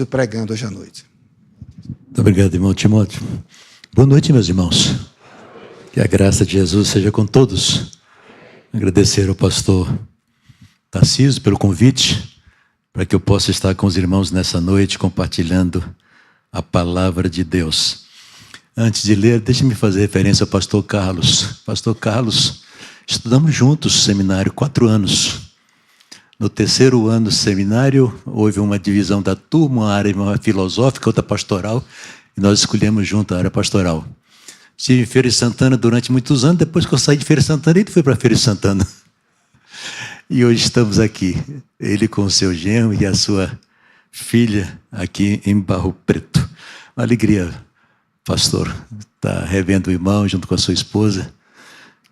pregando hoje à noite. Muito obrigado, irmão Timóteo. Boa noite, meus irmãos. Que a graça de Jesus seja com todos. Agradecer ao pastor Tarcísio pelo convite, para que eu possa estar com os irmãos nessa noite, compartilhando a palavra de Deus. Antes de ler, deixe-me fazer referência ao pastor Carlos. Pastor Carlos, estudamos juntos o seminário 4 anos. No 3º ano do seminário, houve uma divisão da turma, uma área filosófica, outra pastoral, e nós escolhemos junto a área pastoral. Estive em Feira de Santana durante muitos anos, depois que eu saí de Feira de Santana, ele foi para Feira de Santana. E hoje estamos aqui, ele com o seu genro e a sua filha aqui em Barro Preto. Uma alegria, pastor, estar revendo o irmão junto com a sua esposa.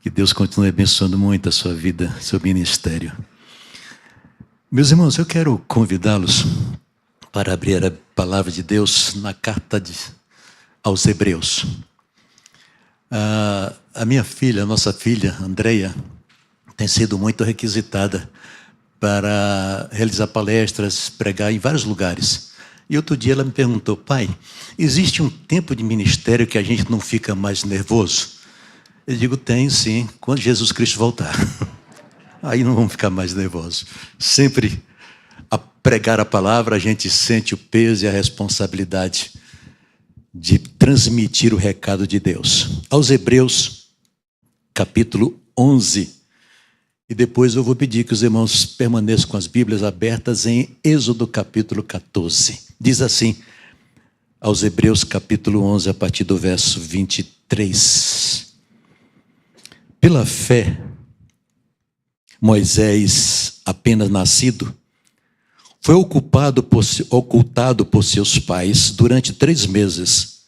Que Deus continue abençoando muito a sua vida, seu ministério. Meus irmãos, eu quero convidá-los para abrir a palavra de Deus na carta aos Hebreus. A minha filha, a nossa filha, Andreia, tem sido muito requisitada para realizar palestras, pregar em vários lugares. E outro dia ela me perguntou: pai, existe um tempo de ministério que a gente não fica mais nervoso? Eu digo: tem sim, quando Jesus Cristo voltar. Aí não vamos ficar mais nervosos. Sempre a pregar a palavra, a gente sente o peso e a responsabilidade de transmitir o recado de Deus. Aos Hebreus, capítulo 11. E depois eu vou pedir que os irmãos permaneçam com as Bíblias abertas em Êxodo, capítulo 14. Diz assim, aos Hebreus, capítulo 11, a partir do verso 23. Pela fé, Moisés, apenas nascido, foi ocultado por seus pais durante 3 meses,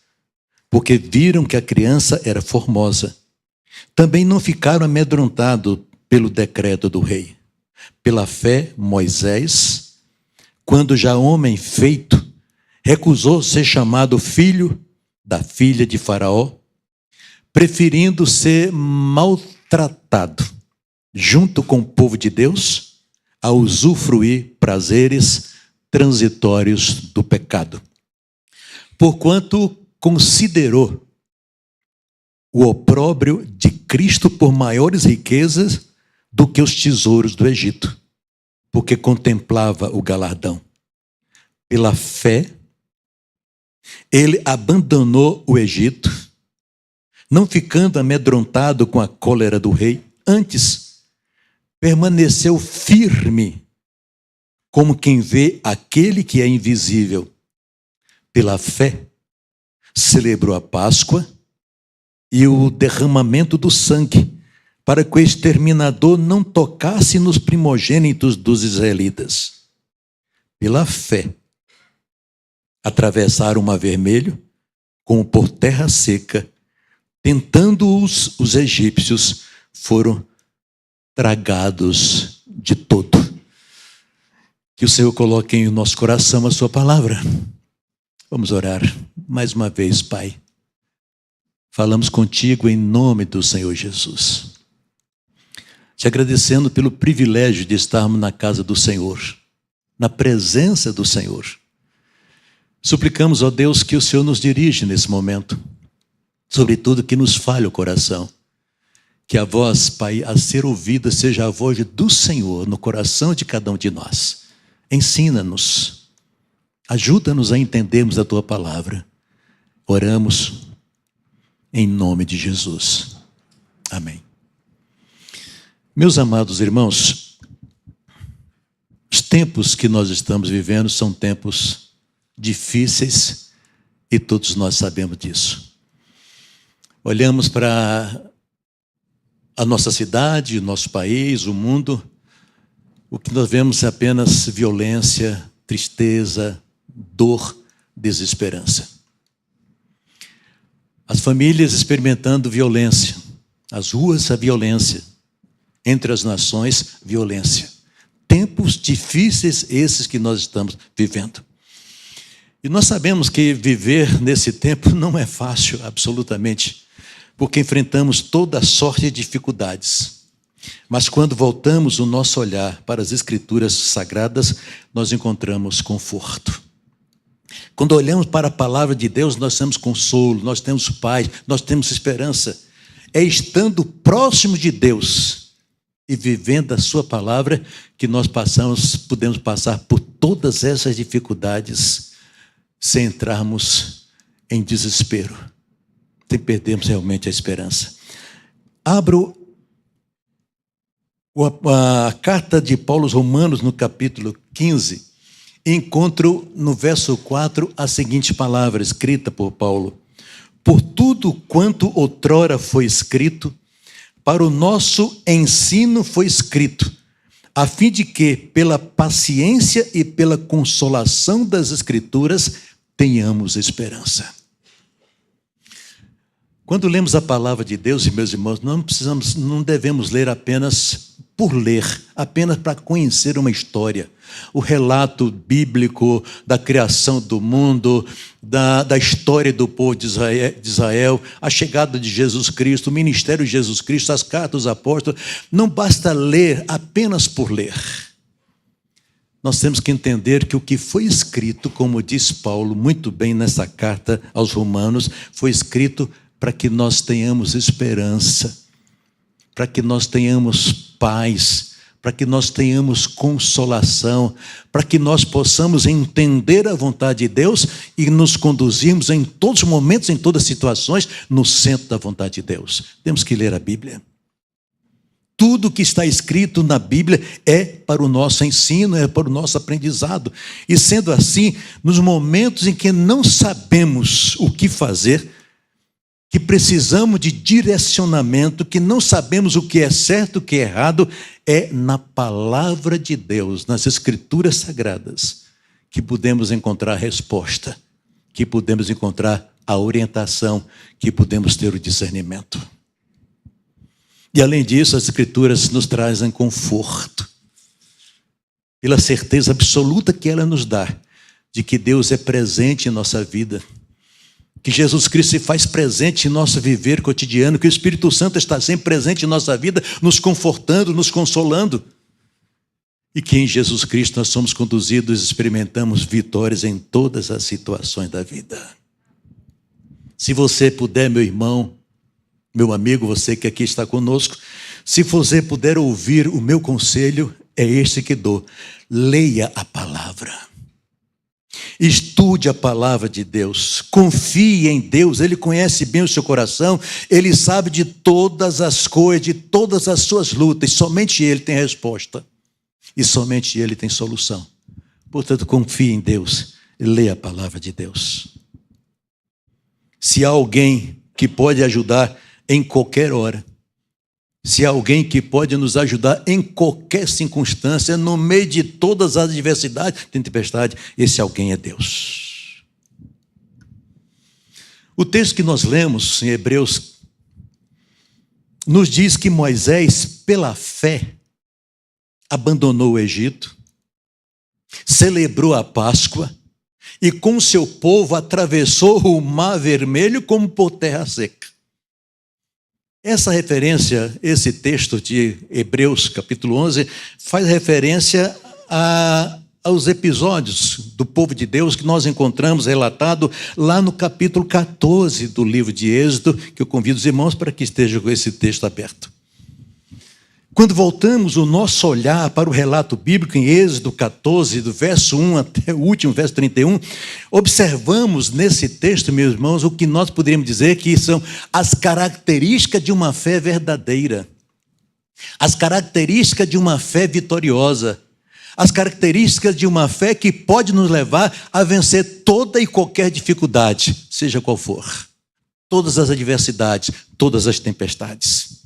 porque viram que a criança era formosa. Também não ficaram amedrontados pelo decreto do rei. Pela fé, Moisés, quando já homem feito, recusou ser chamado filho da filha de Faraó, preferindo ser maltratado junto com o povo de Deus, a usufruir prazeres transitórios do pecado. Porquanto considerou o opróbrio de Cristo por maiores riquezas do que os tesouros do Egito, porque contemplava o galardão. Pela fé, ele abandonou o Egito, não ficando amedrontado com a cólera do rei, antes permaneceu firme, como quem vê aquele que é invisível. Pela fé, celebrou a Páscoa e o derramamento do sangue, para que o exterminador não tocasse nos primogênitos dos israelitas. Pela fé, atravessaram o Mar Vermelho, como por terra seca, tentando-os os egípcios, foram tragados de todo. Que o Senhor coloque em nosso coração a sua palavra. Vamos orar mais uma vez, Pai. Falamos contigo em nome do Senhor Jesus. Te agradecendo pelo privilégio de estarmos na casa do Senhor, na presença do Senhor. Suplicamos, ó Deus, que o Senhor nos dirija nesse momento, sobretudo que nos fale o coração. Que a voz, Pai, a ser ouvida seja a voz do Senhor no coração de cada um de nós. Ensina-nos, ajuda-nos a entendermos a Tua palavra. Oramos em nome de Jesus. Amém. Meus amados irmãos, os tempos que nós estamos vivendo são tempos difíceis e todos nós sabemos disso. Olhamos para a nossa cidade, o nosso país, o mundo, o que nós vemos é apenas violência, tristeza, dor, desesperança. As famílias experimentando violência, as ruas a violência, entre as nações, violência. Tempos difíceis esses que nós estamos vivendo. E nós sabemos que viver nesse tempo não é fácil, absolutamente, porque enfrentamos toda sorte de dificuldades. Mas quando voltamos o nosso olhar para as Escrituras Sagradas, nós encontramos conforto. Quando olhamos para a palavra de Deus, nós temos consolo, nós temos paz, nós temos esperança. É estando próximo de Deus e vivendo a sua palavra que nós podemos passar por todas essas dificuldades sem entrarmos em desespero, sem perdermos realmente a esperança. Abro a carta de Paulo aos Romanos, no capítulo 15, e encontro no verso 4 a seguinte palavra, escrita por Paulo: por tudo quanto outrora foi escrito, para o nosso ensino foi escrito, a fim de que, pela paciência e pela consolação das Escrituras, tenhamos esperança. Quando lemos a palavra de Deus, meus irmãos, não devemos ler apenas por ler, apenas para conhecer uma história. O relato bíblico da criação do mundo, da história do povo de Israel, a chegada de Jesus Cristo, o ministério de Jesus Cristo, as cartas dos apóstolos. Não basta ler apenas por ler. Nós temos que entender que o que foi escrito, como diz Paulo muito bem nessa carta aos Romanos, foi escrito para que nós tenhamos esperança, para que nós tenhamos paz, para que nós tenhamos consolação, para que nós possamos entender a vontade de Deus e nos conduzirmos em todos os momentos, em todas as situações, no centro da vontade de Deus. Temos que ler a Bíblia. Tudo que está escrito na Bíblia é para o nosso ensino, é para o nosso aprendizado. E sendo assim, nos momentos em que não sabemos o que fazer, que precisamos de direcionamento, que não sabemos o que é certo, o que é errado, é na palavra de Deus, nas Escrituras Sagradas, que podemos encontrar a resposta, que podemos encontrar a orientação, que podemos ter o discernimento. E além disso, as Escrituras nos trazem conforto, pela certeza absoluta que ela nos dá, de que Deus é presente em nossa vida, que Jesus Cristo se faz presente em nosso viver cotidiano, que o Espírito Santo está sempre presente em nossa vida, nos confortando, nos consolando. E que em Jesus Cristo nós somos conduzidos e experimentamos vitórias em todas as situações da vida. Se você puder, meu irmão, meu amigo, você que aqui está conosco, se você puder ouvir o meu conselho, é este que dou: leia a palavra. Estude a palavra de Deus, confie em Deus, Ele conhece bem o seu coração, Ele sabe de todas as coisas, de todas as suas lutas, somente Ele tem resposta, e somente Ele tem solução. Portanto, confie em Deus e leia a palavra de Deus. Se há alguém que pode ajudar em qualquer hora, se há alguém que pode nos ajudar em qualquer circunstância, no meio de todas as adversidades, tem tempestade, esse alguém é Deus. O texto que nós lemos em Hebreus nos diz que Moisés, pela fé, abandonou o Egito, celebrou a Páscoa e com seu povo atravessou o Mar Vermelho como por terra seca. Essa referência, esse texto de Hebreus, capítulo 11, faz referência aos episódios do povo de Deus que nós encontramos relatado lá no capítulo 14 do livro de Êxodo, que eu convido os irmãos para que estejam com esse texto aberto. Quando voltamos o nosso olhar para o relato bíblico em Êxodo 14, do verso 1 até o último, verso 31, observamos nesse texto, meus irmãos, o que nós poderíamos dizer que são as características de uma fé verdadeira, as características de uma fé vitoriosa, as características de uma fé que pode nos levar a vencer toda e qualquer dificuldade, seja qual for, todas as adversidades, todas as tempestades.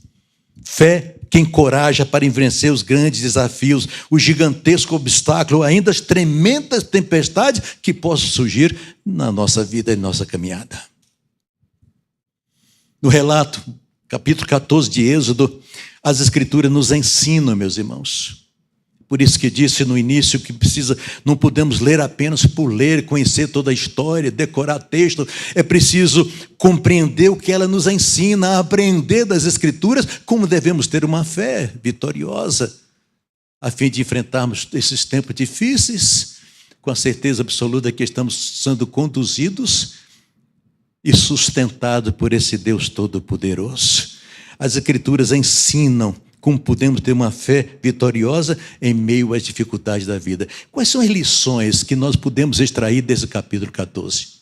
Fé que encoraja para vencer os grandes desafios, o gigantesco obstáculo, ainda as tremendas tempestades que possam surgir na nossa vida e nossa caminhada. No relato, capítulo 14 de Êxodo, as Escrituras nos ensinam, meus irmãos. Por isso que disse no início que não podemos ler apenas por ler, conhecer toda a história, decorar texto. É preciso compreender o que ela nos ensina, aprender das Escrituras como devemos ter uma fé vitoriosa, a fim de enfrentarmos esses tempos difíceis, com a certeza absoluta que estamos sendo conduzidos e sustentados por esse Deus Todo-Poderoso. As Escrituras ensinam como podemos ter uma fé vitoriosa em meio às dificuldades da vida. Quais são as lições que nós podemos extrair desse capítulo 14?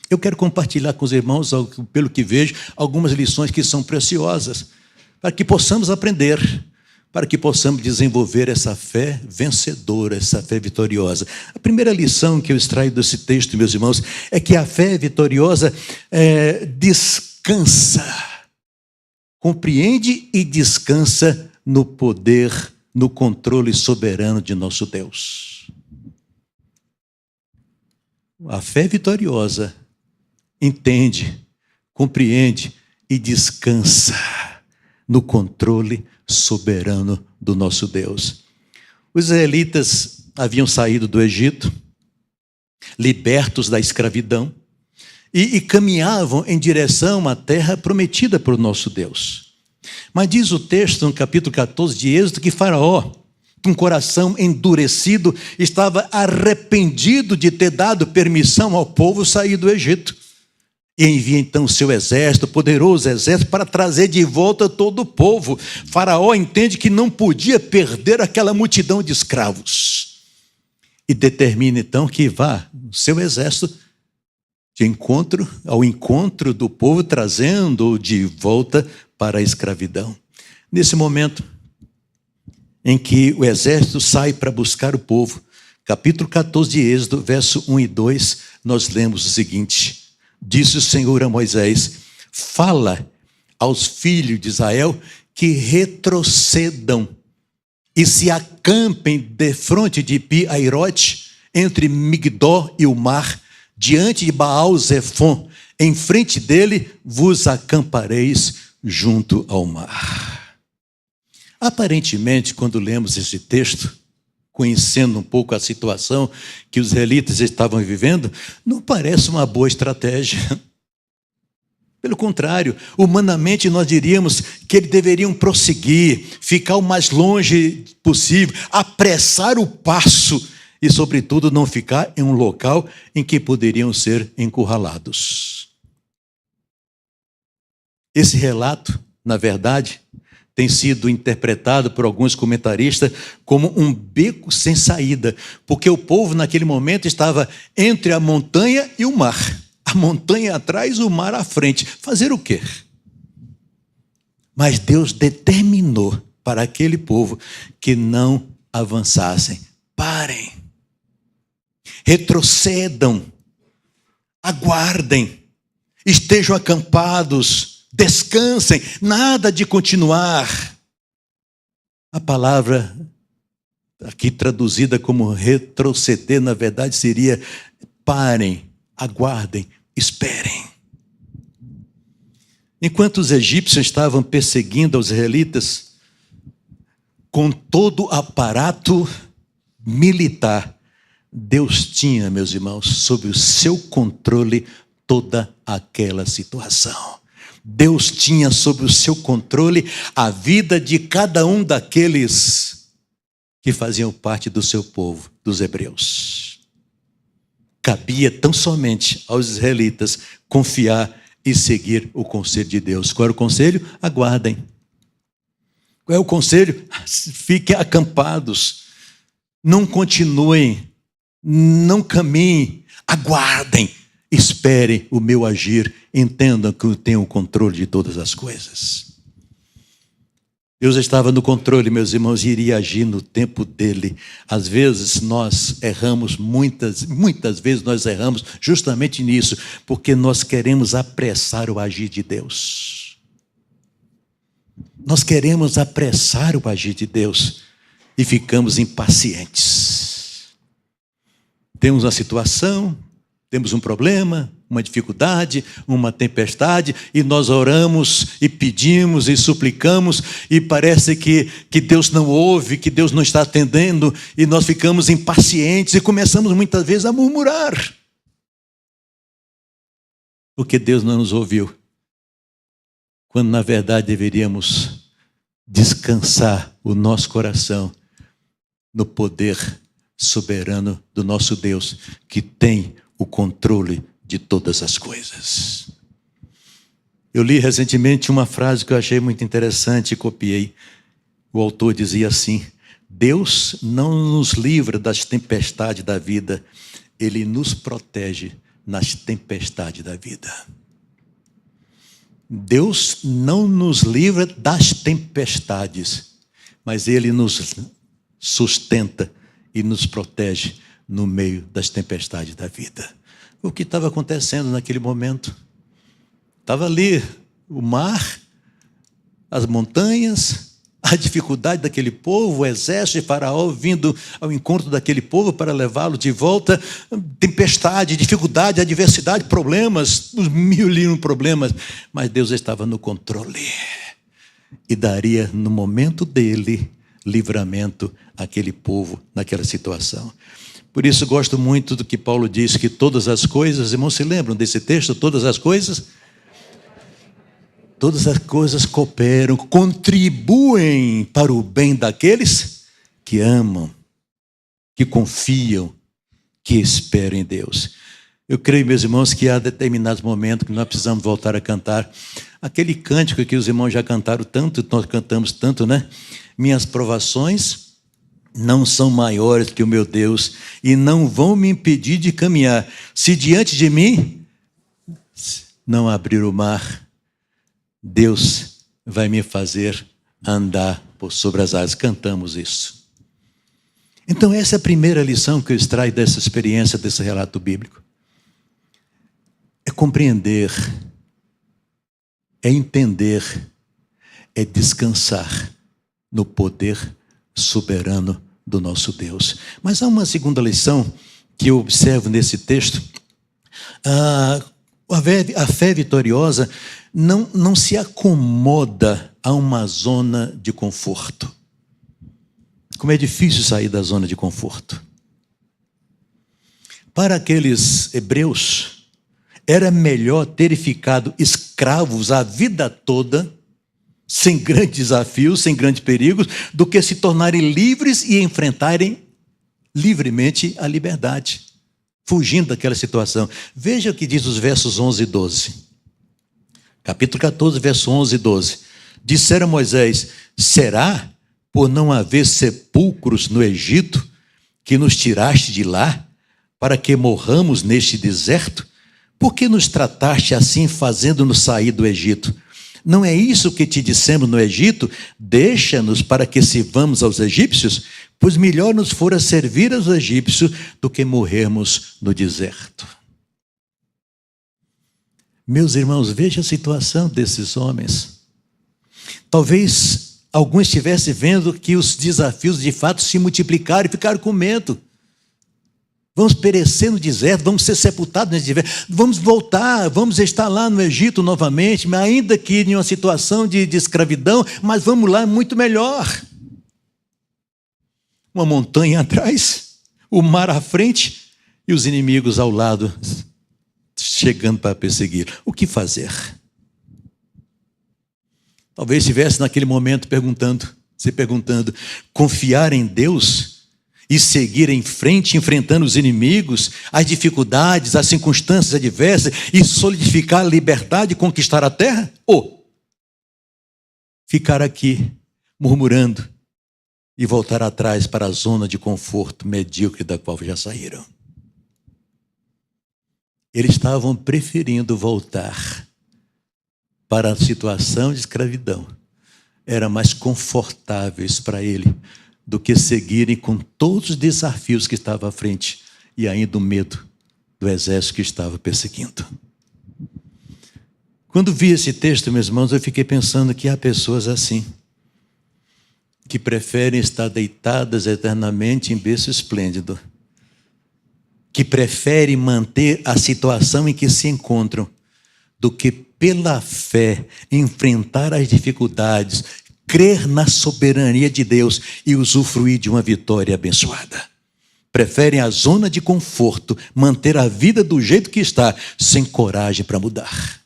Eu quero compartilhar com os irmãos, pelo que vejo, algumas lições que são preciosas, para que possamos aprender, para que possamos desenvolver essa fé vencedora, essa fé vitoriosa. A primeira lição que eu extraio desse texto, meus irmãos, é que a fé vitoriosa descansa, compreende e descansa no poder, no controle soberano de nosso Deus. A fé vitoriosa entende, compreende e descansa no controle soberano do nosso Deus. Os israelitas haviam saído do Egito, libertos da escravidão, e caminhavam em direção à terra prometida por nosso Deus. Mas diz o texto, no capítulo 14 de Êxodo, que Faraó, com o coração endurecido, estava arrependido de ter dado permissão ao povo sair do Egito. E envia então o seu exército, poderoso exército, para trazer de volta todo o povo. Faraó entende que não podia perder aquela multidão de escravos. E determina então que vá o seu exército ao encontro do povo, trazendo-o de volta para a escravidão. Nesse momento em que o exército sai para buscar o povo, capítulo 14 de Êxodo, verso 1 e 2, nós lemos o seguinte: disse o Senhor a Moisés: fala aos filhos de Israel que retrocedam e se acampem defronte de Pi-Airote, entre Migdol e o mar, diante de Baal-Zefon. Em frente dele vos acampareis junto ao mar. Aparentemente, quando lemos esse texto, conhecendo um pouco a situação que os israelitas estavam vivendo, não parece uma boa estratégia. Pelo contrário, humanamente nós diríamos que eles deveriam prosseguir, ficar o mais longe possível, apressar o passo e, sobretudo, não ficar em um local em que poderiam ser encurralados. Esse relato, na verdade, tem sido interpretado por alguns comentaristas como um beco sem saída, porque o povo naquele momento estava entre a montanha e o mar. A montanha atrás, o mar à frente. Fazer o quê? Mas Deus determinou para aquele povo que não avançassem. Parem. Retrocedam. Aguardem. Estejam acampados. Descansem, nada de continuar. A palavra aqui traduzida como retroceder, na verdade seria parem, aguardem, esperem. Enquanto os egípcios estavam perseguindo os israelitas, com todo o aparato militar, Deus tinha, meus irmãos, sob o seu controle toda aquela situação. Deus tinha sob o seu controle a vida de cada um daqueles que faziam parte do seu povo, dos hebreus. Cabia tão somente aos israelitas confiar e seguir o conselho de Deus. Qual era o conselho? Aguardem. Qual é o conselho? Fiquem acampados. Não continuem, não caminhem, aguardem. Esperem o meu agir, entendam que eu tenho o controle de todas as coisas. Deus estava no controle, meus irmãos, e iria agir no tempo dele. Às vezes nós erramos, muitas vezes nós erramos justamente nisso, porque nós queremos apressar o agir de Deus. Nós queremos apressar o agir de Deus e ficamos impacientes. Temos uma situação, temos um problema, uma dificuldade, uma tempestade, e nós oramos e pedimos e suplicamos, e parece que Deus não ouve, que Deus não está atendendo, e nós ficamos impacientes e começamos muitas vezes a murmurar, porque Deus não nos ouviu, quando na verdade deveríamos descansar o nosso coração no poder soberano do nosso Deus, que tem o controle de todas as coisas. Eu li recentemente uma frase que eu achei muito interessante e copiei. O autor dizia assim: Deus não nos livra das tempestades da vida, Ele nos protege nas tempestades da vida. Deus não nos livra das tempestades, mas Ele nos sustenta e nos protege no meio das tempestades da vida. O que estava acontecendo naquele momento? Estava ali o mar, as montanhas, a dificuldade daquele povo, o exército de Faraó vindo ao encontro daquele povo para levá-lo de volta, tempestade, dificuldade, adversidade, problemas, os mil e um problemas, mas Deus estava no controle e daria no momento dele livramento àquele povo naquela situação. Por isso gosto muito do que Paulo diz, que todas as coisas, irmãos, se lembram desse texto? Todas as coisas cooperam, contribuem para o bem daqueles que amam, que confiam, que esperam em Deus. Eu creio, meus irmãos, que há determinados momentos que nós precisamos voltar a cantar aquele cântico que os irmãos já cantaram tanto, nós cantamos tanto, né? Minhas provações não são maiores que o meu Deus e não vão me impedir de caminhar. Se diante de mim não abrir o mar, Deus vai me fazer andar por sobre as águas. Cantamos isso. Então essa é a primeira lição que eu extraio dessa experiência, desse relato bíblico. É compreender, é entender, é descansar no poder soberano do nosso Deus. Mas há uma segunda lição que eu observo nesse texto. A fé vitoriosa não se acomoda a uma zona de conforto. Como é difícil sair da zona de conforto. Para aqueles hebreus, era melhor terem ficado escravos a vida toda, sem grandes desafios, sem grandes perigos, do que se tornarem livres e enfrentarem livremente a liberdade, fugindo daquela situação. Veja o que diz os versos 11 e 12. Capítulo 14, verso 11 e 12. Disseram a Moisés: será por não haver sepulcros no Egito que nos tiraste de lá, para que morramos neste deserto? Por que nos trataste assim, fazendo-nos sair do Egito? Não é isso que te dissemos no Egito? Deixa-nos para que sirvamos aos egípcios? Pois melhor nos fora servir aos egípcios do que morrermos no deserto. Meus irmãos, veja a situação desses homens. Talvez alguns estivessem vendo que os desafios de fato se multiplicaram e ficaram com medo. Vamos perecer no deserto, vamos ser sepultados nesse deserto, vamos voltar, vamos estar lá no Egito novamente, mas ainda que em uma situação de escravidão, mas vamos lá muito melhor. Uma montanha atrás, o mar à frente e os inimigos ao lado, chegando para perseguir. O que fazer? Talvez estivesse naquele momento se perguntando, confiar em Deus e seguir em frente, enfrentando os inimigos, as dificuldades, as circunstâncias adversas e solidificar a liberdade e conquistar a terra? Ou ficar aqui murmurando e voltar atrás para a zona de conforto medíocre da qual já saíram? Eles estavam preferindo voltar para a situação de escravidão. Era mais confortáveis para ele do que seguirem com todos os desafios que estavam à frente e ainda o medo do exército que estava perseguindo. Quando vi esse texto, meus irmãos, eu fiquei pensando que há pessoas assim, que preferem estar deitadas eternamente em berço esplêndido, que preferem manter a situação em que se encontram, do que pela fé enfrentar as dificuldades, crer na soberania de Deus e usufruir de uma vitória abençoada. Preferem a zona de conforto, manter a vida do jeito que está, sem coragem para mudar.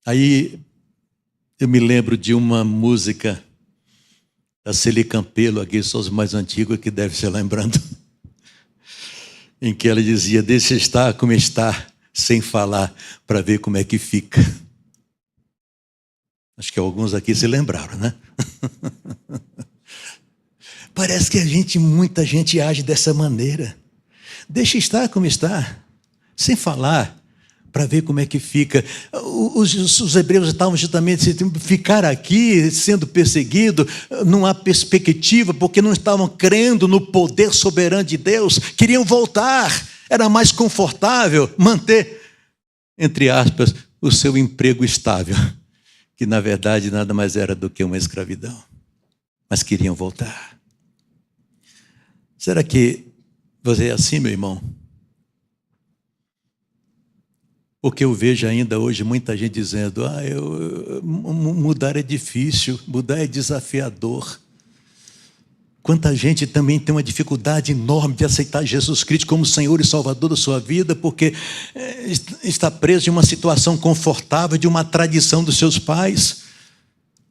Aí Eu me lembro de uma música da Celi Campelo, aqui são os mais antigos que devem se lembrando, em que ela dizia: deixa estar como está, sem falar, para ver como é que fica. Acho que alguns aqui se lembraram, né? Parece que muita gente age dessa maneira. Deixa estar como está, sem falar, para ver como é que fica. Os hebreus estavam justamente ficar aqui sendo perseguidos, não há perspectiva, porque não estavam crendo no poder soberano de Deus, queriam voltar, era mais confortável manter, entre aspas, o seu emprego estável, que na verdade nada mais era do que uma escravidão, mas queriam voltar. Será que você é assim, meu irmão? Porque eu vejo ainda hoje muita gente dizendo: mudar é difícil, mudar é desafiador. Quanta gente também tem uma dificuldade enorme de aceitar Jesus Cristo como Senhor e Salvador da sua vida, porque está preso em uma situação confortável, de uma tradição dos seus pais.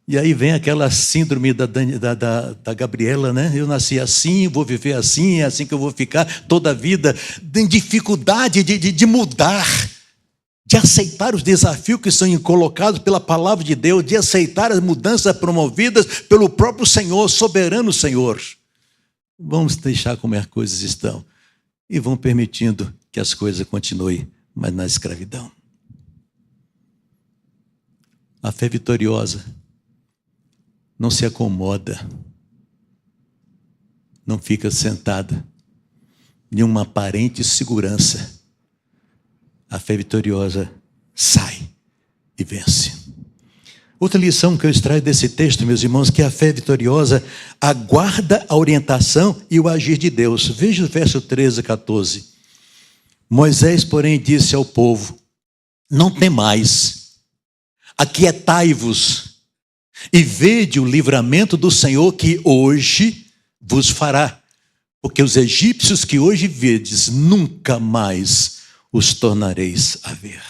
E aí vem aquela síndrome da Gabriela, né? Eu nasci assim, vou viver assim, é assim que eu vou ficar toda a vida. Tem dificuldade de mudar, de aceitar os desafios que são colocados pela palavra de Deus, de aceitar as mudanças promovidas pelo próprio Senhor, soberano Senhor. Vamos deixar como as coisas estão e vão permitindo que as coisas continuem, mas na escravidão. A fé vitoriosa não se acomoda, não fica sentada em uma aparente segurança. A fé vitoriosa sai e vence. Outra lição que eu extraio desse texto, meus irmãos, que a fé vitoriosa aguarda a orientação e o agir de Deus. Veja o verso 13 e 14. Moisés, porém, disse ao povo: não temais, aquietai-vos e vede o livramento do Senhor que hoje vos fará, porque os egípcios que hoje vedes, nunca mais os tornareis a ver.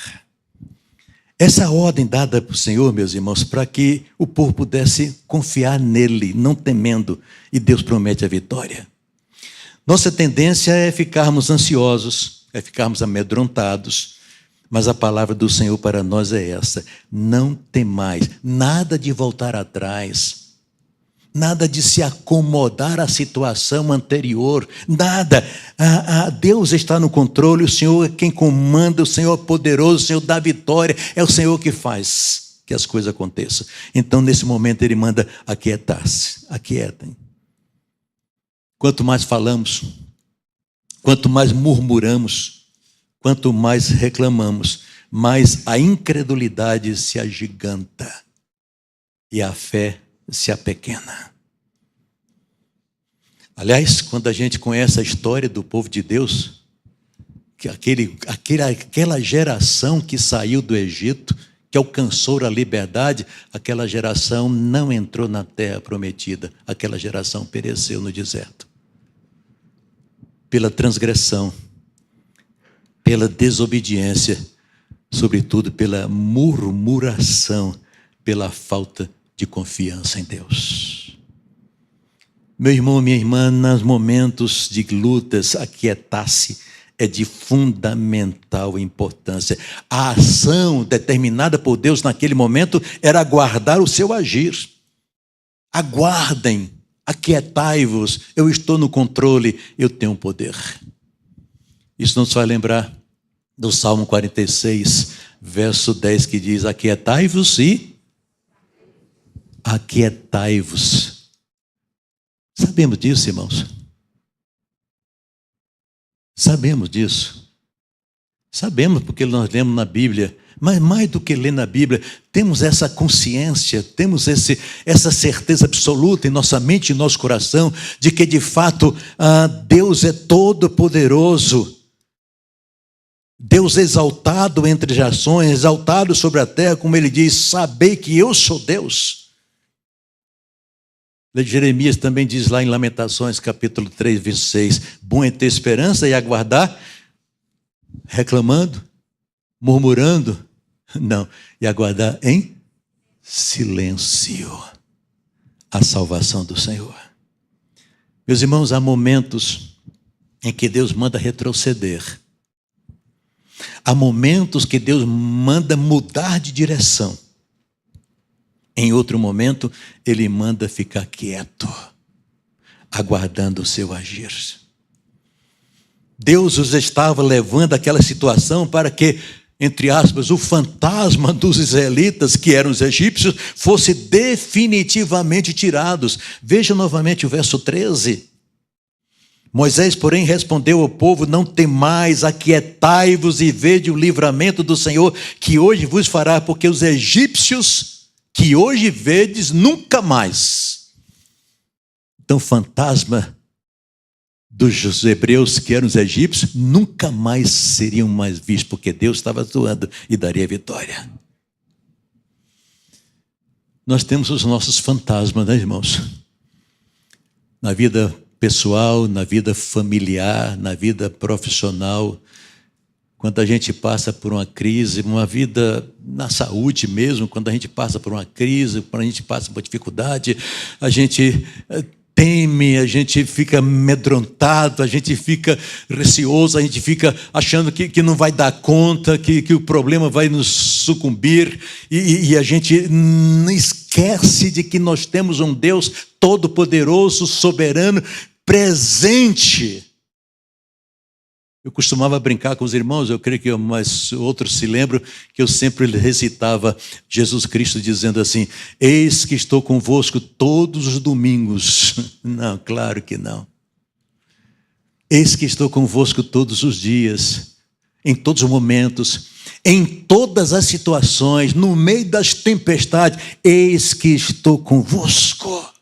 Essa ordem dada para o Senhor, meus irmãos, para que o povo pudesse confiar nele, não temendo, e Deus promete a vitória. Nossa tendência é ficarmos ansiosos, é ficarmos amedrontados, mas a palavra do Senhor para nós é essa: não temais, nada de voltar atrás, nada de se acomodar à situação anterior, nada. Deus está no controle, o Senhor é quem comanda, o Senhor é poderoso, o Senhor dá vitória, é o Senhor que faz que as coisas aconteçam. Então, nesse momento, Ele manda aquietar-se, aquietem. Quanto mais falamos, quanto mais murmuramos, quanto mais reclamamos, mais a incredulidade se agiganta e a fé se apequena. Aliás, quando a gente conhece a história do povo de Deus, que aquela geração que saiu do Egito, que alcançou a liberdade, aquela geração não entrou na terra prometida, aquela geração pereceu no deserto. Pela transgressão, pela desobediência, sobretudo pela murmuração, pela falta de confiança em Deus. Meu irmão, minha irmã, nos momentos de lutas, aquietar-se é de fundamental importância. A ação determinada por Deus naquele momento era aguardar o seu agir. Aguardem, aquietai-vos, eu estou no controle, eu tenho poder. Isso nos faz lembrar do Salmo 46, verso 10, que diz: aquietai-vos e aquietai-vos. Sabemos disso, irmãos? Sabemos disso. Sabemos porque nós lemos na Bíblia, mas mais do que ler na Bíblia, temos essa consciência, temos essa certeza absoluta em nossa mente e nosso coração, de que de fato Deus é todo poderoso. Deus exaltado entre gerações, exaltado sobre a terra, como ele diz: sabei que eu sou Deus. Jeremias também diz lá em Lamentações, capítulo 3, verso 6, bom é ter esperança e aguardar, reclamando, murmurando, não, e aguardar em silêncio à salvação do Senhor. Meus irmãos, há momentos em que Deus manda retroceder. Há momentos que Deus manda mudar de direção. Em outro momento, Ele manda ficar quieto, aguardando o seu agir. Deus os estava levando àquela situação para que, entre aspas, o fantasma dos israelitas, que eram os egípcios, fosse definitivamente tirados. Veja novamente o verso 13. Moisés, porém, respondeu ao povo: não temais, aquietai-vos e vede o livramento do Senhor, que hoje vos fará, porque os egípcios que hoje vedes, nunca mais. Então, fantasma dos hebreus, que eram os egípcios, nunca mais seriam mais vistos, porque Deus estava atuando e daria vitória. Nós temos os nossos fantasmas, né, irmãos? Na vida pessoal, na vida familiar, na vida profissional, quando a gente passa por uma crise, uma vida na saúde mesmo, quando a gente passa por uma crise, quando a gente passa por dificuldade, a gente teme, a gente fica amedrontado, a gente fica receoso, a gente fica achando que não vai dar conta, que o problema vai nos sucumbir, e a gente não esquece de que nós temos um Deus todo-poderoso, soberano, presente. Eu costumava brincar com os irmãos, eu creio que mais outros se lembram, que eu sempre recitava Jesus Cristo dizendo assim: eis que estou convosco todos os domingos. Não, claro que não. Eis que estou convosco todos os dias, em todos os momentos, em todas as situações, no meio das tempestades, eis que estou convosco.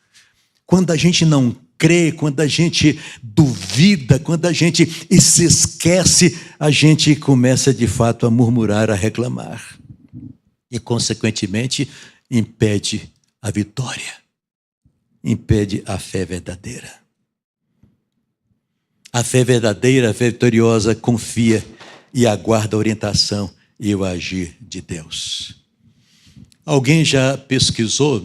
Quando a gente não crê, quando a gente duvida, quando a gente se esquece, a gente começa de fato a murmurar, a reclamar. E, consequentemente, impede a vitória, impede a fé verdadeira. A fé verdadeira, a fé vitoriosa, confia e aguarda a orientação e o agir de Deus. Alguém já pesquisou?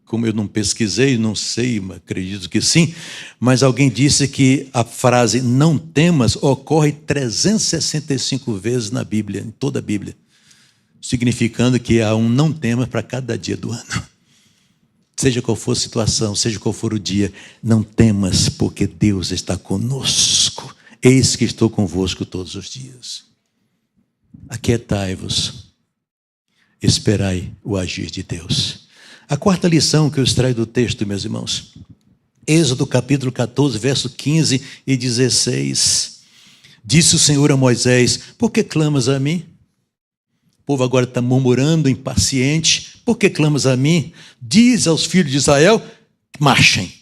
Como eu não pesquisei, não sei, acredito que sim, mas alguém disse que a frase não temas ocorre 365 vezes na Bíblia, em toda a Bíblia, significando que há um não temas para cada dia do ano. Seja qual for a situação, seja qual for o dia, não temas, porque Deus está conosco. Eis que estou convosco todos os dias. Aquietai-vos, esperai o agir de Deus. A quarta lição que eu extraio do texto, meus irmãos, Êxodo capítulo 14, verso 15 e 16. Disse o Senhor a Moisés: por que clamas a mim? O povo agora está murmurando, impaciente. Por que clamas a mim? Diz aos filhos de Israel: marchem.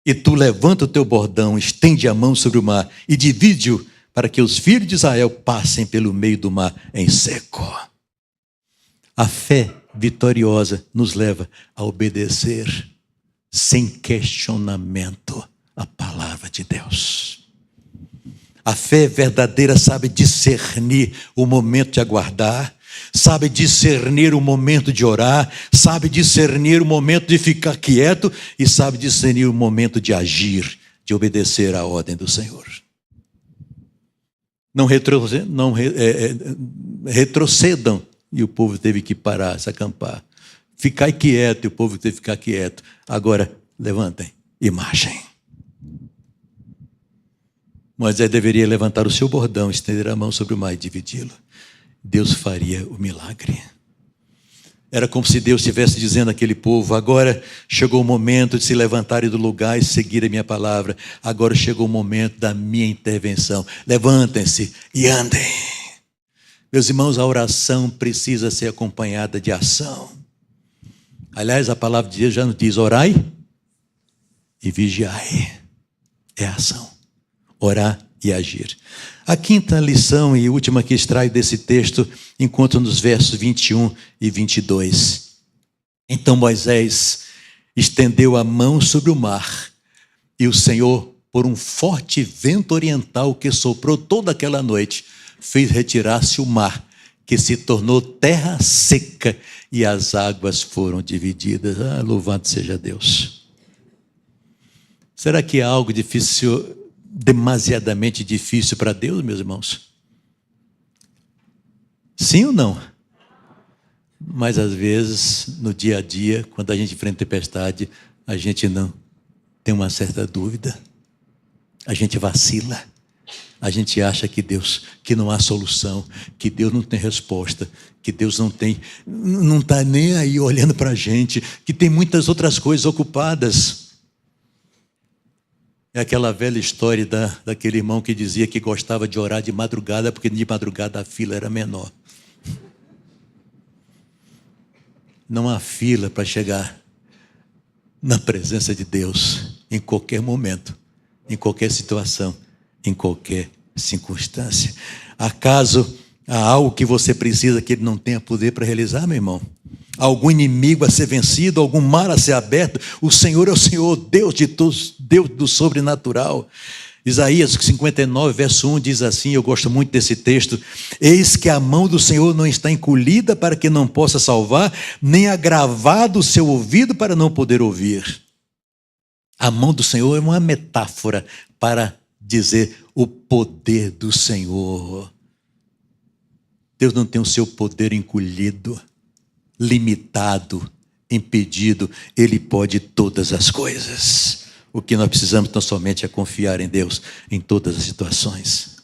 E tu levanta o teu bordão, estende a mão sobre o mar e divide-o, para que os filhos de Israel passem pelo meio do mar em seco. A fé vitoriosa nos leva a obedecer sem questionamento a palavra de Deus. A fé verdadeira sabe discernir o momento de aguardar, sabe discernir o momento de orar, sabe discernir o momento de ficar quieto e sabe discernir o momento de agir, de obedecer à ordem do Senhor. Não retrocedam. E o povo teve que parar, se acampar. Ficai quieto, e o povo teve que ficar quieto. Agora, levantem e marchem. Moisés deveria levantar o seu bordão, estender a mão sobre o mar e dividi-lo. Deus faria o milagre. Era como se Deus estivesse dizendo àquele povo: agora chegou o momento de se levantarem do lugar e seguir a minha palavra. Agora chegou o momento da minha intervenção. Levantem-se e andem. Meus irmãos, a oração precisa ser acompanhada de ação. Aliás, a palavra de Deus já nos diz: orai e vigiai. É ação. Orar e agir. A quinta lição e última que extraio desse texto encontro nos versos 21 e 22. Então Moisés estendeu a mão sobre o mar, e o Senhor, por um forte vento oriental que soprou toda aquela noite, fez retirar-se o mar, que se tornou terra seca e as águas foram divididas. Louvado seja Deus. Será que é algo difícil, demasiadamente difícil para Deus, meus irmãos? Sim ou não? Mas às vezes, no dia a dia, quando a gente enfrenta tempestade, a gente não tem uma certa dúvida. A gente vacila. A gente acha que não há solução, que Deus não tem resposta, que Deus não está nem aí olhando para a gente, que tem muitas outras coisas ocupadas. É aquela velha história daquele irmão que dizia que gostava de orar de madrugada, porque de madrugada a fila era menor. Não há fila para chegar na presença de Deus em qualquer momento, em qualquer situação, em qualquer circunstância. Acaso há algo que você precisa que Ele não tenha poder para realizar, meu irmão? Algum inimigo a ser vencido, algum mar a ser aberto? O Senhor é o Senhor, Deus de todos, Deus do sobrenatural. Isaías 59, verso 1 diz assim, eu gosto muito desse texto: eis que a mão do Senhor não está encolhida para que não possa salvar, nem agravado o seu ouvido para não poder ouvir. A mão do Senhor é uma metáfora para dizer o poder do Senhor. Deus não tem o seu poder encolhido, limitado, impedido. Ele pode todas as coisas. O que nós precisamos tão somente é confiar em Deus em todas as situações.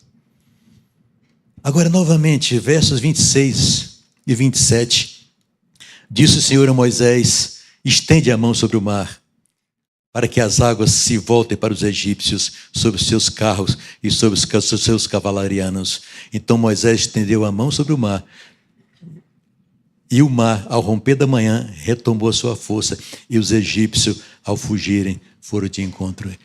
Agora, novamente, versos 26 e 27. Disse o Senhor a Moisés: estende a mão sobre o mar, para que as águas se voltem para os egípcios, sobre os seus carros e sobre os seus cavalarianos. Então Moisés estendeu a mão sobre o mar, e o mar, ao romper da manhã, retomou a sua força, e os egípcios, ao fugirem, foram de encontro.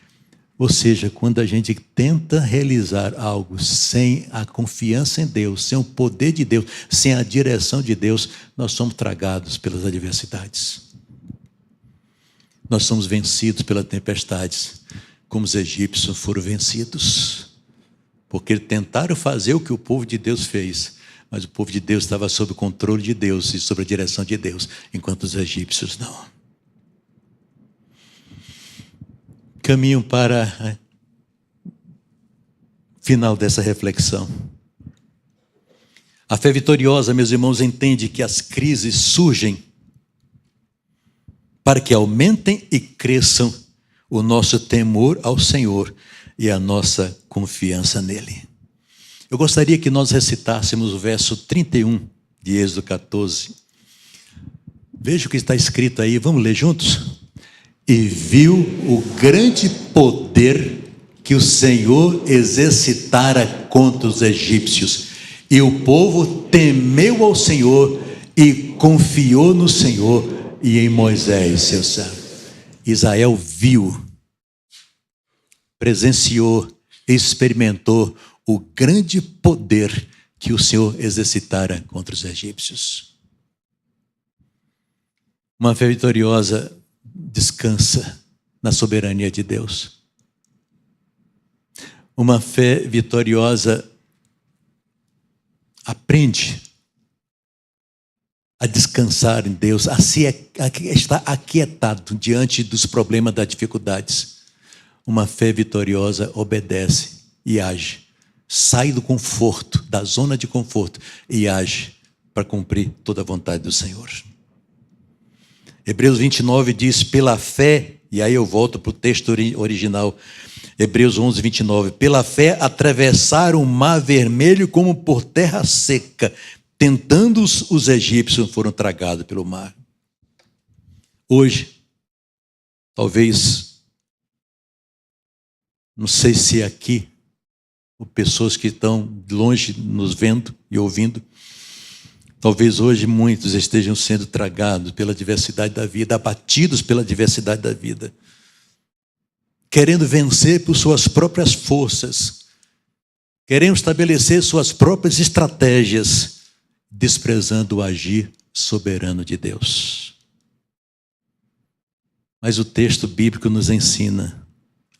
Ou seja, quando a gente tenta realizar algo sem a confiança em Deus, sem o poder de Deus, sem a direção de Deus, nós somos tragados pelas adversidades. Nós somos vencidos pelas tempestades, como os egípcios foram vencidos, porque tentaram fazer o que o povo de Deus fez, mas o povo de Deus estava sob o controle de Deus e sob a direção de Deus, enquanto os egípcios não. Caminho para o final dessa reflexão. A fé vitoriosa, meus irmãos, entende que as crises surgem para que aumentem e cresçam o nosso temor ao Senhor e a nossa confiança nele. Eu gostaria que nós recitássemos o verso 31 de Êxodo 14. Veja o que está escrito aí, vamos ler juntos? E viu o grande poder que o Senhor exercitara contra os egípcios, e o povo temeu ao Senhor e confiou no Senhor e em Moisés, seu servo. Israel viu, presenciou, experimentou o grande poder que o Senhor exercitara contra os egípcios. Uma fé vitoriosa descansa na soberania de Deus. Uma fé vitoriosa aprende a descansar em Deus, a estar aquietado diante dos problemas, das dificuldades. Uma fé vitoriosa obedece e age. Sai do conforto, da zona de conforto e age para cumprir toda a vontade do Senhor. Hebreus 29 diz, pela fé, e aí eu volto para o texto original, Hebreus 11, 29, pela fé atravessaram o mar vermelho como por terra seca, tentando os egípcios, foram tragados pelo mar. Hoje, talvez, não sei se aqui, ou pessoas que estão longe nos vendo e ouvindo, talvez hoje muitos estejam sendo tragados pela diversidade da vida, abatidos pela diversidade da vida, querendo vencer por suas próprias forças, querendo estabelecer suas próprias estratégias, desprezando o agir soberano de Deus. Mas o texto bíblico nos ensina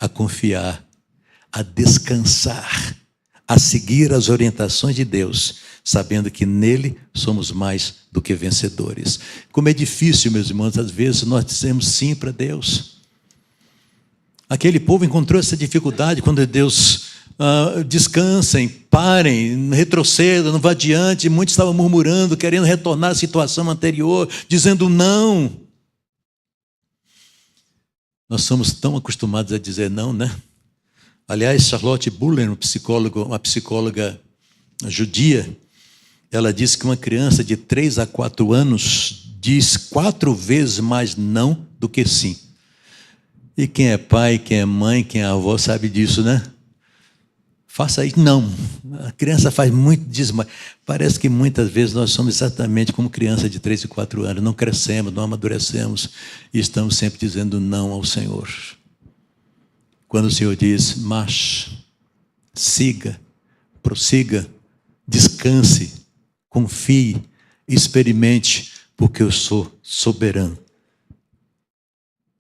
a confiar, a descansar, a seguir as orientações de Deus, sabendo que nele somos mais do que vencedores. Como é difícil, meus irmãos, às vezes nós dizemos sim para Deus. Aquele povo encontrou essa dificuldade quando Deus descansem, parem, retrocedam, não vá adiante. Muitos estavam murmurando, querendo retornar à situação anterior, dizendo não. Nós somos tão acostumados a dizer não, né? Aliás, Charlotte Buller, uma psicóloga judia, ela disse que uma criança de 3 a 4 anos diz 4 vezes mais não do que sim. E quem é pai, quem é mãe, quem é avó sabe disso, né? Faça isso. Não. A criança faz muito, diz, mas parece que muitas vezes nós somos exatamente como criança de 3 e 4 anos. Não crescemos, não amadurecemos e estamos sempre dizendo não ao Senhor. Quando o Senhor diz, marche, siga, prossiga, descanse, confie, experimente, porque eu sou soberano.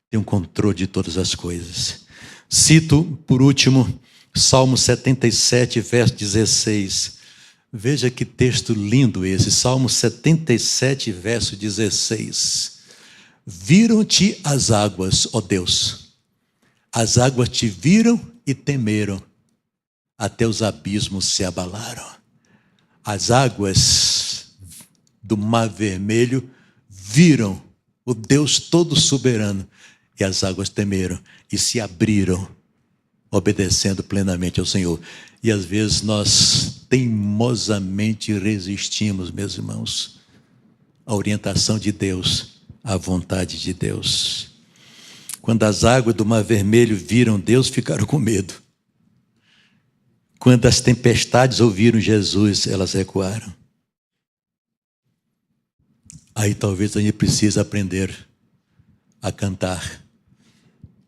Tenho controle de todas as coisas. Cito, por último, Salmo 77, verso 16. Veja que texto lindo esse. Salmo 77, verso 16. Viram-te as águas, ó Deus. As águas te viram e temeram. Até os abismos se abalaram. As águas do Mar Vermelho viram o Deus todo soberano. E as águas temeram e se abriram, obedecendo plenamente ao Senhor. E às vezes nós teimosamente resistimos, meus irmãos, à orientação de Deus, à vontade de Deus. Quando as águas do Mar Vermelho viram Deus, ficaram com medo. Quando as tempestades ouviram Jesus, elas recuaram. Aí talvez a gente precise aprender a cantar.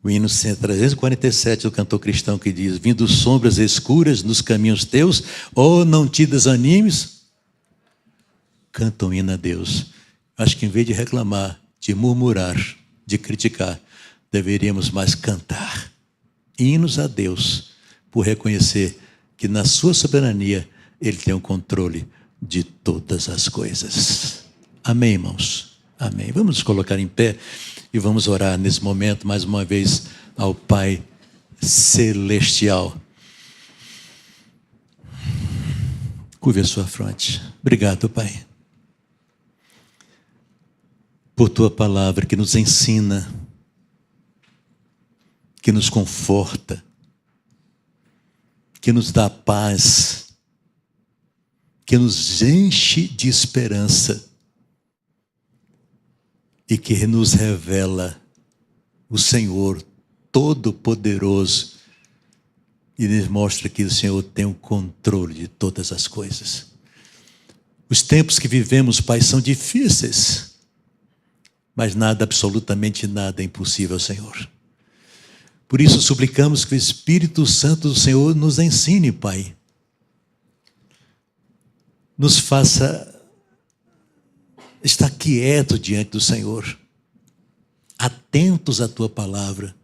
O hino 347 do cantor cristão que diz, vindo sombras escuras nos caminhos teus, não te desanimes, canta um hino a Deus. Acho que em vez de reclamar, de murmurar, de criticar, deveríamos mais cantar hinos a Deus, por reconhecer que na sua soberania Ele tem o controle de todas as coisas. Amém, irmãos? Amém. Vamos nos colocar em pé e vamos orar nesse momento, mais uma vez, ao Pai Celestial. Curve a sua fronte. Obrigado, Pai, por Tua palavra que nos ensina, que nos conforta, que nos dá paz, que nos enche de esperança e que nos revela o Senhor Todo-Poderoso e nos mostra que o Senhor tem o controle de todas as coisas. Os tempos que vivemos, Pai, são difíceis, mas nada, absolutamente nada é impossível ao Senhor. Por isso suplicamos que o Espírito Santo do Senhor nos ensine, Pai. Nos faça estar quieto diante do Senhor, atentos à Tua palavra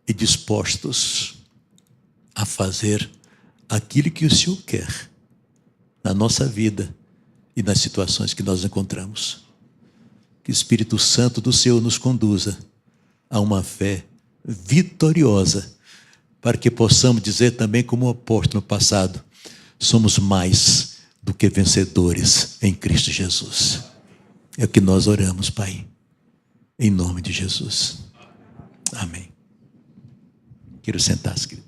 e dispostos a fazer aquilo que o Senhor quer na nossa vida e nas situações que nós encontramos. Que o Espírito Santo do Senhor nos conduza a uma fé vitoriosa, para que possamos dizer também, como o apóstolo no passado, somos mais do que vencedores em Cristo Jesus. É o que nós oramos, Pai, em nome de Jesus. Amém. Quero sentar-se, querido.